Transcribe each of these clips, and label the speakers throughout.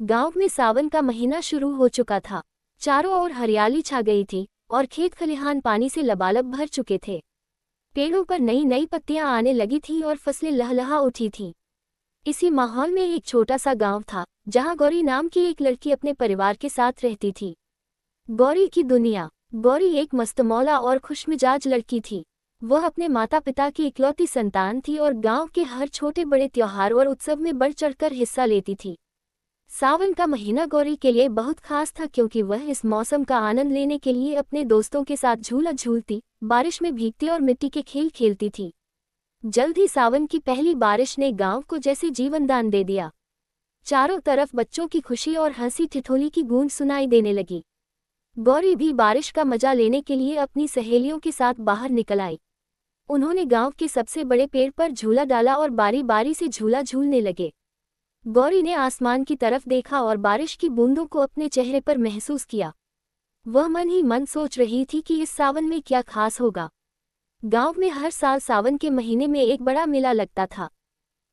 Speaker 1: गांव में सावन का महीना शुरू हो चुका था। चारों ओर हरियाली छा गई थी और खेत खलिहान पानी से लबालब भर चुके थे। पेड़ों पर नई नई पत्तियां आने लगी थीं और फसलें लहलहा उठी थीं। इसी माहौल में एक छोटा सा गांव था, जहां गौरी नाम की एक लड़की अपने परिवार के साथ रहती थी। गौरी की दुनिया। गौरी एक मस्तमौला और खुशमिजाज लड़की थी। वह अपने माता पिता की इकलौती संतान थी और गांव के हर छोटे बड़े त्योहार और उत्सव में बढ़ चढ़कर हिस्सा लेती थी। सावन का महीना गौरी के लिए बहुत खास था, क्योंकि वह इस मौसम का आनंद लेने के लिए अपने दोस्तों के साथ झूला झूलती, बारिश में भीगती और मिट्टी के खेल खेलती थी। जल्द ही सावन की पहली बारिश ने गांव को जैसे जीवनदान दे दिया। चारों तरफ बच्चों की खुशी और हंसी ठिठोली की गूंज सुनाई देने लगी। गौरी भी बारिश का मजा लेने के लिए अपनी सहेलियों के साथ बाहर निकल आई। उन्होंने गांव के सबसे बड़े पेड़ पर झूला डाला और बारी बारी से झूला झूलने लगे। गौरी ने आसमान की तरफ देखा और बारिश की बूंदों को अपने चेहरे पर महसूस किया। वह मन ही मन सोच रही थी कि इस सावन में क्या खास होगा। गांव में हर साल सावन के महीने में एक बड़ा मेला लगता था।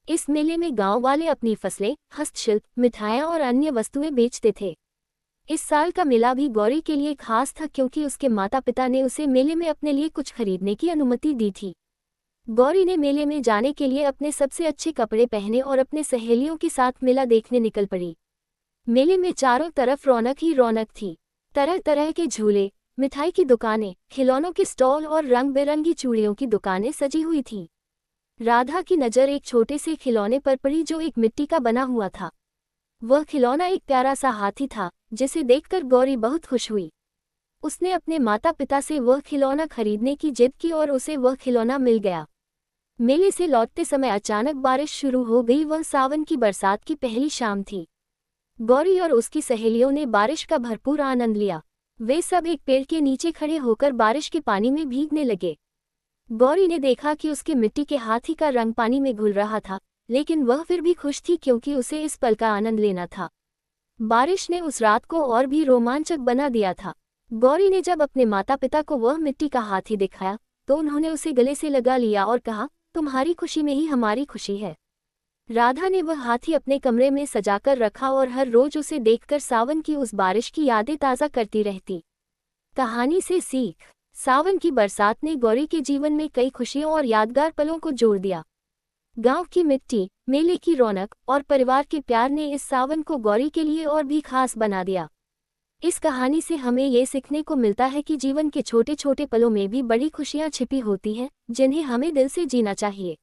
Speaker 1: इस मेले में गांव वाले अपनी फसलें, हस्तशिल्प, मिठाइयाँ और अन्य वस्तुएं बेचते थे। इस साल का मेला भी गौरी के लिए खास था, क्योंकि उसके माता पिता ने उसे मेले में अपने लिए कुछ खरीदने की अनुमति दी थी। गौरी ने मेले में जाने के लिए अपने सबसे अच्छे कपड़े पहने और अपने सहेलियों के साथ मेला देखने निकल पड़ी। मेले में चारों तरफ रौनक ही रौनक थी। तरह तरह के झूले, मिठाई की दुकानें, खिलौनों के स्टॉल और रंग बिरंगी चूड़ियों की दुकानें सजी हुई थीं। राधा की नज़र एक छोटे से खिलौने पर पड़ी, जो एक मिट्टी का बना हुआ था। वह खिलौना एक प्यारा सा हाथी था, जिसे देखकर गौरी बहुत खुश हुई। उसने अपने माता पिता से वह खिलौना खरीदने की जिद की और उसे वह खिलौना मिल गया। मेले से लौटते समय अचानक बारिश शुरू हो गई। वह सावन की बरसात की पहली शाम थी। गौरी और उसकी सहेलियों ने बारिश का भरपूर आनंद लिया। वे सब एक पेड़ के नीचे खड़े होकर बारिश के पानी में भीगने लगे। गौरी ने देखा कि उसके मिट्टी के हाथी का रंग पानी में घुल रहा था, लेकिन वह फिर भी खुश थी, क्योंकि उसे इस पल का आनंद लेना था। बारिश ने उस रात को और भी रोमांचक बना दिया था। गौरी ने जब अपने माता पिता को वह मिट्टी का हाथी दिखाया, तो उन्होंने उसे गले से लगा लिया और कहा, तुम्हारी खुशी में ही हमारी खुशी है। राधा ने वह हाथी अपने कमरे में सजाकर रखा और हर रोज उसे देखकर सावन की उस बारिश की यादें ताज़ा करती रहती। कहानी से सीख। सावन की बरसात ने गौरी के जीवन में कई खुशियों और यादगार पलों को जोड़ दिया। गांव की मिट्टी, मेले की रौनक और परिवार के प्यार ने इस सावन को गौरी के लिए और भी खास बना दिया। इस कहानी से हमें ये सीखने को मिलता है कि जीवन के छोटे छोटे पलों में भी बड़ी खुशियां छिपी होती हैं, जिन्हें हमें दिल से जीना चाहिए।